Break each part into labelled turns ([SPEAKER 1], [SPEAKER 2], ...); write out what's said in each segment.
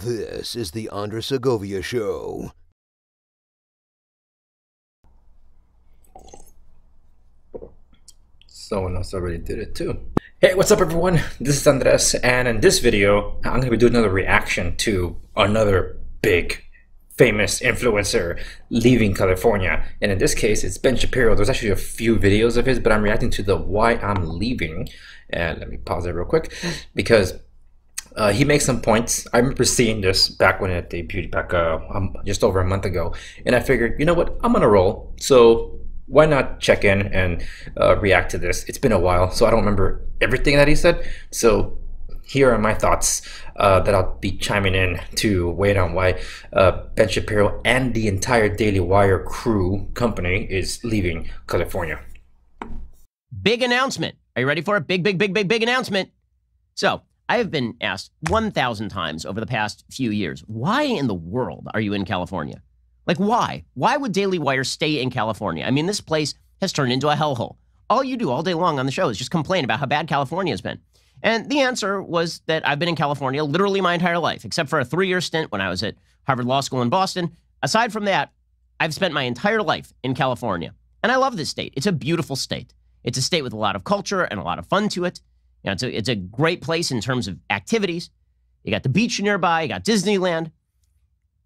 [SPEAKER 1] This is the Segovia Show.
[SPEAKER 2] Someone else already did it too. Hey, what's up everyone? This is Andres, and in this video, I'm going to be doing another reaction to another big, famous influencer leaving California. And in this case, it's Ben Shapiro. There's actually a few videos of his, but I'm reacting to the why I'm leaving. And let me pause it real quick, because he makes some points. I remember seeing this back when it debuted, back just over a month ago. And I figured, you know what, I'm going to roll. So why not check in and react to this? It's been a while, so I don't remember everything that he said. So here are my thoughts that I'll be chiming in to weigh in on why Ben Shapiro and the entire Daily Wire crew company is leaving California.
[SPEAKER 3] Big announcement. Are you ready for it? Big announcement. So I have been asked 1,000 times over the past few years, why in the world are you in California? Like, why? Why would Daily Wire stay in California? I mean, this place has turned into a hellhole. All you do all day long on the show is just complain about how bad California has been. And the answer was that I've been in California literally my entire life, except for a 3-year stint when I was at Harvard Law School in Boston. Aside from that, I've spent my entire life in California. And I love this state. It's a beautiful state. It's a state with a lot of culture and a lot of fun to it. You know, it's a great place in terms of activities. You got the beach nearby, you got Disneyland.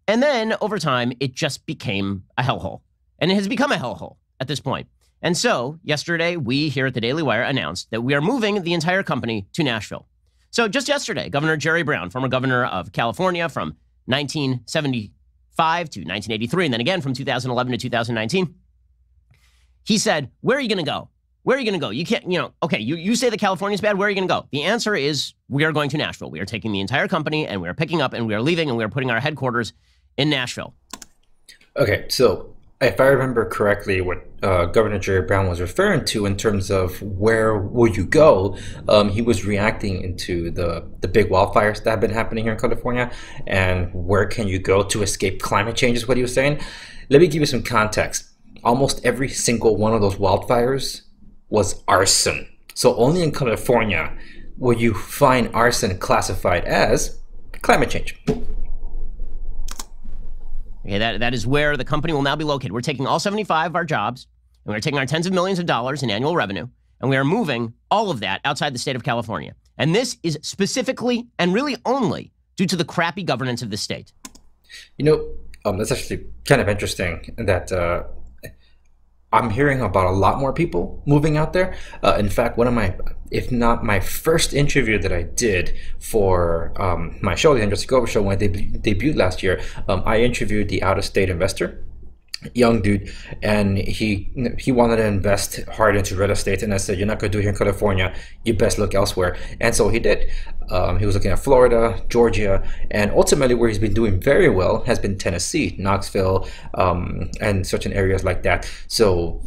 [SPEAKER 3] And then over time, it just became a hellhole. And it has become a hellhole at this point. And so yesterday, we here at the Daily Wire announced that we are moving the entire company to Nashville. So just yesterday, Governor Jerry Brown, former governor of California from 1975 to 1983, and then again from 2011 to 2019, he said, where are you going to go? Where are you going to go? You can't, okay, you say that California's bad. Where are you going to go? The answer is we are going to Nashville. We are taking the entire company and we are picking up and we are leaving and we are putting our headquarters in Nashville.
[SPEAKER 2] Okay, so if I remember correctly, what Governor Jerry Brown was referring to in terms of where will you go, he was reacting into the big wildfires that have been happening here in California, and where can you go to escape climate change is what he was saying. Let me give you some context. Almost every single one of those wildfires was arson. So only in California will you find arson classified as climate change.
[SPEAKER 3] Okay, that is where the company will now be located. We're taking all 75 of our jobs, and we're taking our tens of millions of dollars in annual revenue, and we are moving all of that outside the state of California. And this is specifically and really only due to the crappy governance of the state.
[SPEAKER 2] You know, that's actually kind of interesting that I'm hearing about a lot more people moving out there. In fact, one of my, if not my first interview that I did for my show, the theandressegovia Show, when it debuted last year, I interviewed the out-of-state investor, young dude, and he wanted to invest hard into real estate, and I said, you're not going to do it here in California, you best look elsewhere. And so he did. He was looking at Florida, Georgia, and ultimately where he's been doing very well has been Tennessee, Knoxville, and certain areas like that. So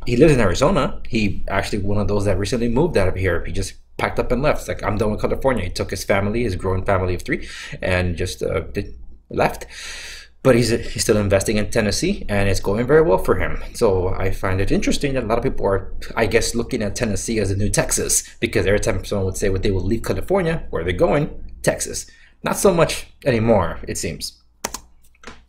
[SPEAKER 2] he lives in Arizona. He actually one of those that recently moved out of here. He just packed up and left. It's like, I'm done with California. He took his family, his growing family of 3, and just left. But he's still investing in Tennessee, and it's going very well for him. So I find it interesting that a lot of people are, I guess, looking at Tennessee as a new Texas, because every time someone would say they will leave California, where are they going? Texas. Not so much anymore, it seems.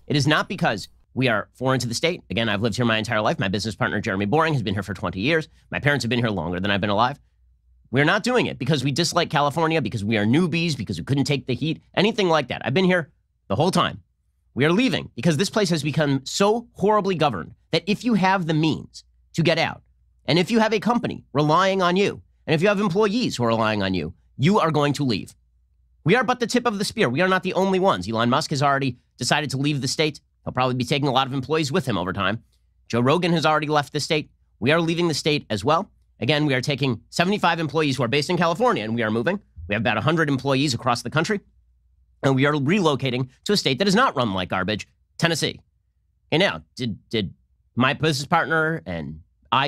[SPEAKER 3] It is not because we are foreign to the state. Again, I've lived here my entire life. My business partner, Jeremy Boring, has been here for 20 years. My parents have been here longer than I've been alive. We're not doing it because we dislike California, because we are newbies, because we couldn't take the heat, anything like that. I've been here the whole time. We are leaving because this place has become so horribly governed that if you have the means to get out, and if you have a company relying on you, and if you have employees who are relying on you, you are going to leave. We are but the tip of the spear. We are not the only ones. Elon Musk has already decided to leave the state. He'll probably be taking a lot of employees with him over time. Joe Rogan has already left the state. We are leaving the state as well. Again, we are taking 75 employees who are based in California, and we are moving. We have about 100 employees across the country. And we are relocating to a state that is not run like garbage, Tennessee. And now, did my business partner and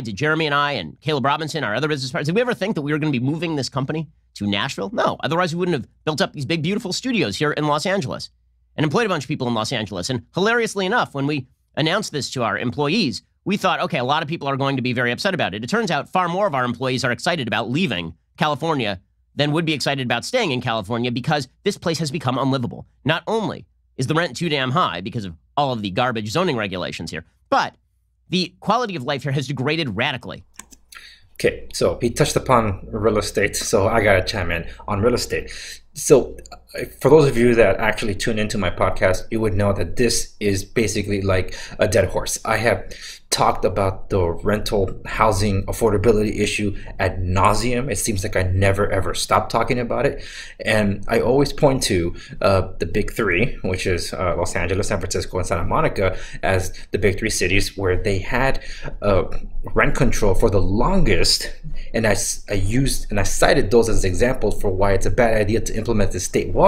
[SPEAKER 3] did Jeremy and I and Caleb Robinson, our other business partners, did we ever think that we were going to be moving this company to Nashville? No, otherwise we wouldn't have built up these big, beautiful studios here in Los Angeles and employed a bunch of people in Los Angeles. And hilariously enough, when we announced this to our employees, we thought, okay, a lot of people are going to be very upset about it. It turns out far more of our employees are excited about leaving California then would be excited about staying in California because this place has become unlivable. Not only is the rent too damn high because of all of the garbage zoning regulations here, but the quality of life here has degraded radically.
[SPEAKER 2] Okay, so he touched upon real estate, so I gotta chime in on real estate. So for those of you that actually tune into my podcast, you would know that this is basically like a dead horse. I have talked about the rental housing affordability issue ad nauseum. It seems like I never ever stop talking about it. And I always point to the big three, which is Los Angeles, San Francisco, and Santa Monica, as the big three cities where they had rent control for the longest. And I cited those as examples for why it's a bad idea to implement this statewide,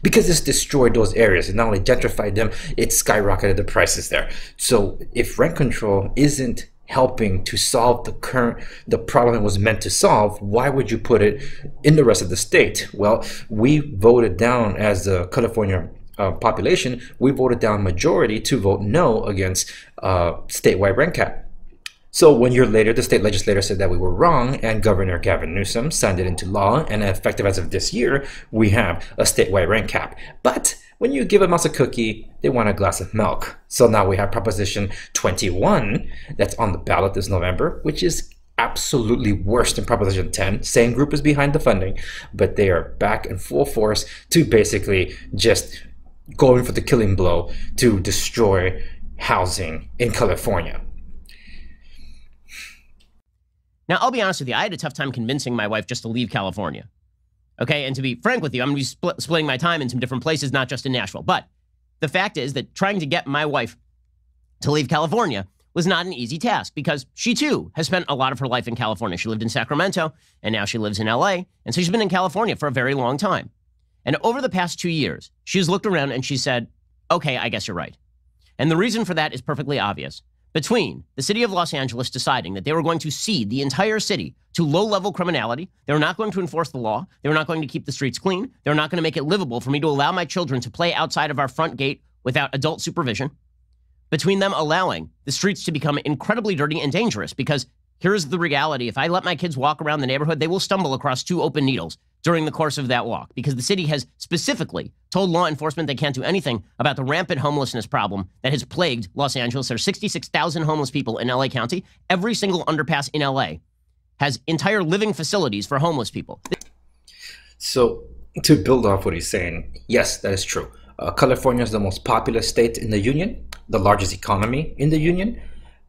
[SPEAKER 2] because it's destroyed those areas. It not only gentrified them, it skyrocketed the prices there. So if rent control isn't helping to solve the problem it was meant to solve, why would you put it in the rest of the state? Well, we voted down, as the California population, we voted down majority to vote no against statewide rent cap. So 1 year later, the state legislature said that we were wrong, and Governor Gavin Newsom signed it into law, and effective as of this year, we have a statewide rent cap. But when you give a mouse a cookie, they want a glass of milk. So now we have Proposition 21 that's on the ballot this November, which is absolutely worse than Proposition 10. Same group is behind the funding, but they are back in full force to basically just going for the killing blow to destroy housing in California.
[SPEAKER 3] Now, I'll be honest with you, I had a tough time convincing my wife just to leave California. Okay, and to be frank with you, I'm going to be splitting my time in some different places, not just in Nashville. But the fact is that trying to get my wife to leave California was not an easy task, because she too has spent a lot of her life in California. She lived in Sacramento, and now she lives in LA. And so she's been in California for a very long time. And over the past 2 years, she's looked around and she said, okay, I guess you're right. And the reason for that is perfectly obvious. Between the city of Los Angeles deciding that they were going to cede the entire city to low-level criminality, they were not going to enforce the law, they were not going to keep the streets clean, they were not going to make it livable for me to allow my children to play outside of our front gate without adult supervision, between them allowing the streets to become incredibly dirty and dangerous, because here's the reality. If I let my kids walk around the neighborhood, they will stumble across 2 open needles during the course of that walk, because the city has specifically told law enforcement they can't do anything about the rampant homelessness problem that has plagued Los Angeles. There's 66,000 homeless people in LA County. Every single underpass in LA has entire living facilities for homeless people.
[SPEAKER 2] So to build off what he's saying, yes, that is true. California is the most populous state in the union, the largest economy in the union.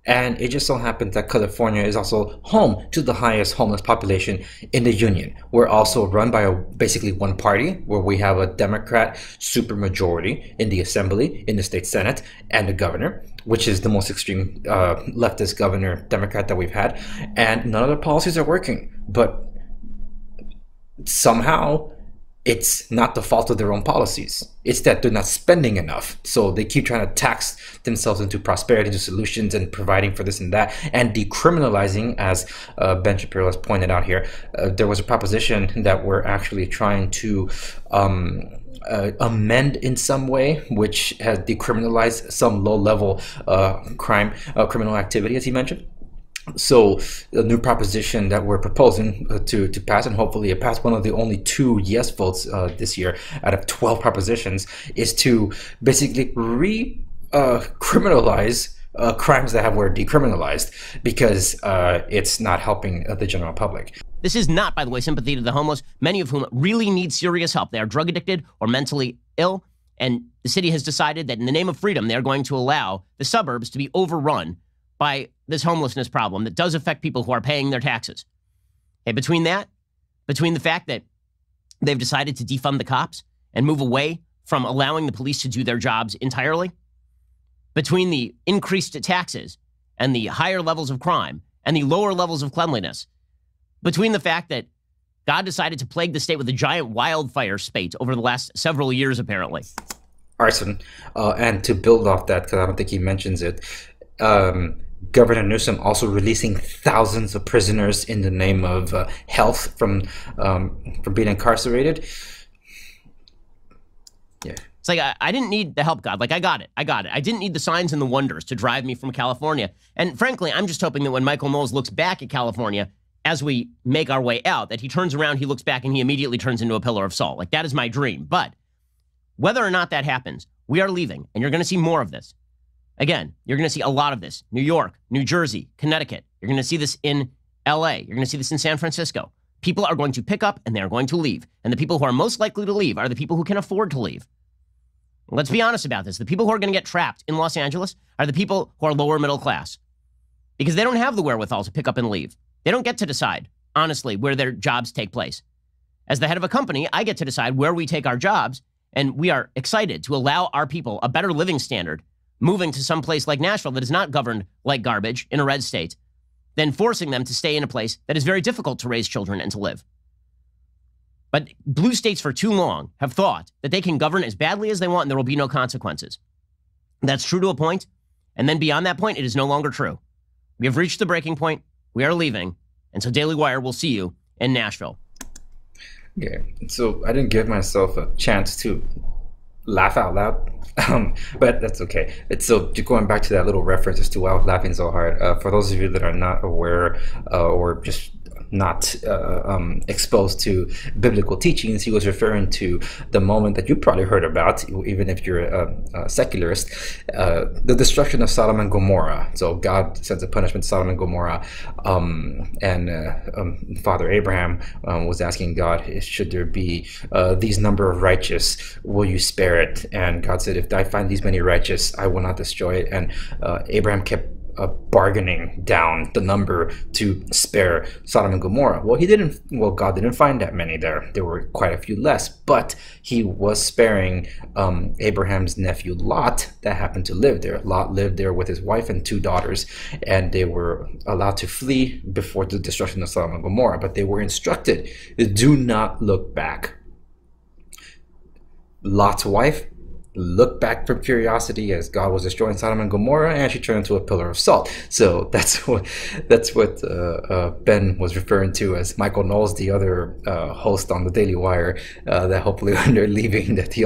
[SPEAKER 2] And it just so happens that California is also home to the highest homeless population in the union. We're also run by basically one party, where we have a Democrat supermajority in the Assembly, in the state Senate, and the governor, which is the most extreme leftist governor, Democrat, that we've had. And none of the policies are working. But somehow, it's not the fault of their own policies. It's that they're not spending enough. So they keep trying to tax themselves into prosperity, into solutions, and providing for this and that, and decriminalizing, as Ben Shapiro has pointed out here. There was a proposition that we're actually trying to amend in some way, which has decriminalized some low-level crime, criminal activity, as he mentioned. So the new proposition that we're proposing to pass, and hopefully it passed, one of the only 2 yes votes this year out of 12 propositions, is to basically criminalize crimes that were decriminalized, because it's not helping the general public.
[SPEAKER 3] This is not, by the way, sympathy to the homeless, many of whom really need serious help. They are drug addicted or mentally ill, and the city has decided that in the name of freedom, they're going to allow the suburbs to be overrun by this homelessness problem that does affect people who are paying their taxes. Okay, between that, between the fact that they've decided to defund the cops and move away from allowing the police to do their jobs entirely, between the increased taxes and the higher levels of crime and the lower levels of cleanliness, between the fact that God decided to plague the state with a giant wildfire spate over the last several years, apparently.
[SPEAKER 2] Arson. And to build off that, because I don't think he mentions it, Governor Newsom also releasing thousands of prisoners in the name of health from being incarcerated. Yeah.
[SPEAKER 3] It's like, I didn't need the help, God. Like, I got it. I didn't need the signs and the wonders to drive me from California. And frankly, I'm just hoping that when Michael Knowles looks back at California, as we make our way out, that he turns around, he looks back, and he immediately turns into a pillar of salt. Like, that is my dream. But whether or not that happens, we are leaving, and you're going to see more of this. Again, you're going to see a lot of this. New York, New Jersey, Connecticut. You're going to see this in LA. You're going to see this in San Francisco. People are going to pick up, and they are going to leave. And the people who are most likely to leave are the people who can afford to leave. Let's be honest about this. The people who are going to get trapped in Los Angeles are the people who are lower middle class, because they don't have the wherewithal to pick up and leave. They don't get to decide, honestly, where their jobs take place. As the head of a company, I get to decide where we take our jobs, and we are excited to allow our people a better living standard, moving to some place like Nashville that is not governed like garbage in a red state, than forcing them to stay in a place that is very difficult to raise children and to live. But blue states for too long have thought that they can govern as badly as they want and there will be no consequences. That's true to a point, and then beyond that point, it is no longer true. We have reached the breaking point. We are leaving, and so Daily Wire will see you in Nashville.
[SPEAKER 2] Yeah, so I didn't give myself a chance to laugh out loud, but that's okay. It's so going back to that little reference as to why I was laughing so hard. For those of you that are not aware or just not exposed to biblical teachings, he was referring to the moment that you probably heard about, even if you're a secularist, the destruction of Sodom and Gomorrah. So God sends a punishment to Sodom and Gomorrah, and Father Abraham was asking God, should there be these number of righteous, will you spare it? And God said, if I find these many righteous, I will not destroy it. And Abraham kept bargaining down the number to spare Sodom and Gomorrah. Well, God didn't find that many there. There were quite a few less, but he was sparing Abraham's nephew Lot that happened to live there. Lot lived there with his wife and 2 daughters, and they were allowed to flee before the destruction of Sodom and Gomorrah, but they were instructed, do not look back. Lot's wife looked back from curiosity as God was destroying Sodom and Gomorrah, and she turned into a pillar of salt. So that's what Ben was referring to as Michael Knowles, the other host on the Daily Wire, that hopefully when they're leaving, that he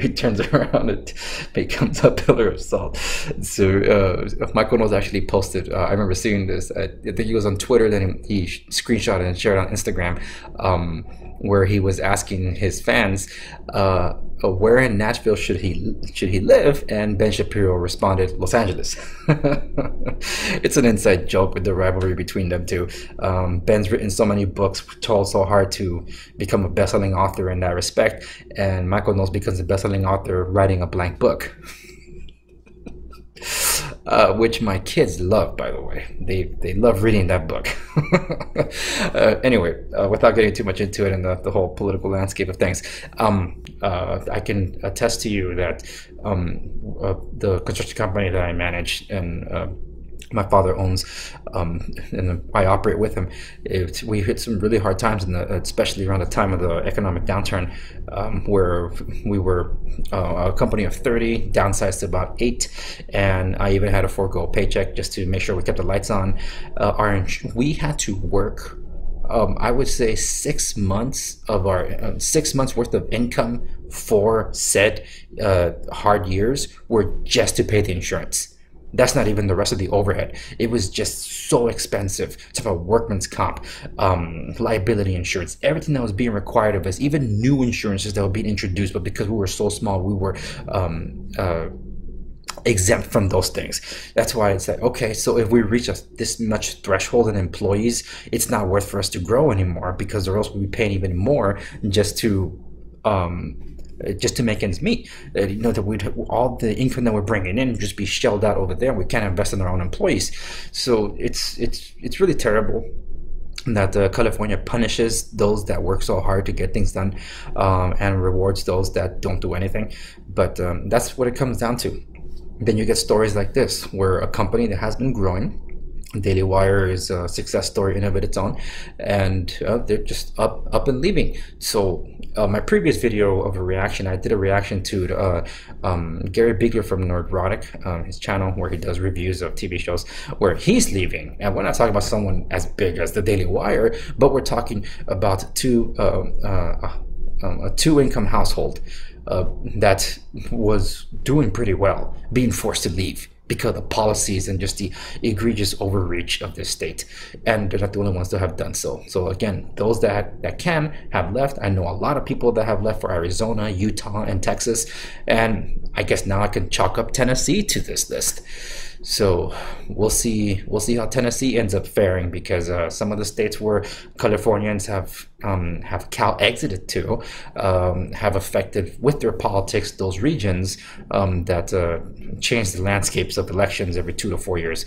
[SPEAKER 2] turns around and becomes a pillar of salt. So Michael Knowles actually posted, I remember seeing this, I think he was on Twitter, then he screenshot it and shared it on Instagram, where he was asking his fans, where in Nashville should he live? And Ben Shapiro responded, Los Angeles. It's an inside joke with the rivalry between them two. Ben's written so many books, toiled so hard to become a best-selling author in that respect, and Michael Knowles becomes a best-selling author writing a blank book. Which my kids love, by the way. They love reading that book. Anyway, without getting too much into it and the whole political landscape of things, I can attest to you that the construction company that I manage and my father owns, and I operate with him, we hit some really hard times, especially around the time of the economic downturn, where we were a company of 30, downsized to about 8, and I even had to forego a paycheck just to make sure we kept the lights on. We had to work, I would say 6 months of our 6 months worth of income for said hard years were just to pay the insurance. That's not even the rest of the overhead. It was just so expensive to have a workman's comp, liability insurance, everything that was being required of us, even new insurances that were being introduced. But because we were so small, we were exempt from those things. That's why it's like, okay, so if we reach this much threshold in employees, it's not worth for us to grow anymore, because or else we'll be paying even more just to make ends meet. That all the income that we're bringing in would just be shelled out over there. We can't invest in our own employees. So it's really terrible that California punishes those that work so hard to get things done, and rewards those that don't do anything. But that's what it comes down to. Then you get stories like this, where a company that has been growing, Daily Wire is a success story in and of its own, and they're just up and leaving. So my previous video of a reaction, I did a reaction to Gary Bigler from Nerdrotic, his channel where he does reviews of TV shows, where he's leaving. And we're not talking about someone as big as the Daily Wire, but we're talking about a two-income household that was doing pretty well, being forced to leave because of the policies and just the egregious overreach of this state. And they're not the only ones that have done so. So again, those that can have left. I know a lot of people that have left for Arizona, Utah, and Texas. And I guess now I can chalk up Tennessee to this list. So we'll see how Tennessee ends up faring, because some of the states where Californians have exited to have affected with their politics those regions that change the landscapes of elections every 2 to 4 years.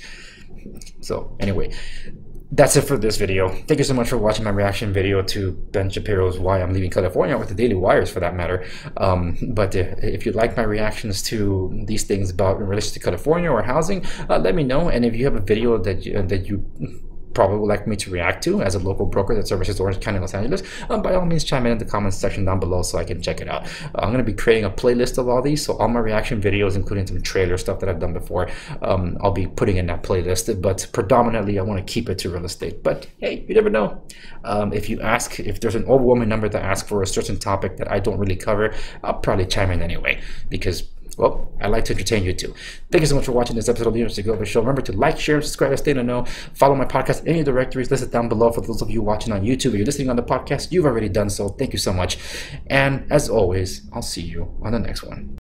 [SPEAKER 2] So anyway, that's it for this video. Thank you so much for watching my reaction video to Ben Shapiro's Why I'm Leaving California, with the Daily Wires for that matter. But if you like my reactions to these things about in relation to California or housing, let me know. And if you have a video that you probably would like me to react to as a local broker that services Orange County, Los Angeles, by all means chime in the comments section down below so I can check it out. I'm going to be creating a playlist of all these, so all my reaction videos, including some trailer stuff that I've done before, I'll be putting in that playlist. But predominantly I want to keep it to real estate. But hey, you never know. If there's an overwhelming number that ask for a certain topic that I don't really cover, I'll probably chime in anyway, because, well, I like to entertain you too. Thank you so much for watching this episode of the Segovia Show. Remember to like, share, and subscribe to stay in the know. Follow my podcast in your directories listed down below. For those of you watching on YouTube, if you're listening on the podcast, you've already done so. Thank you so much. And as always, I'll see you on the next one.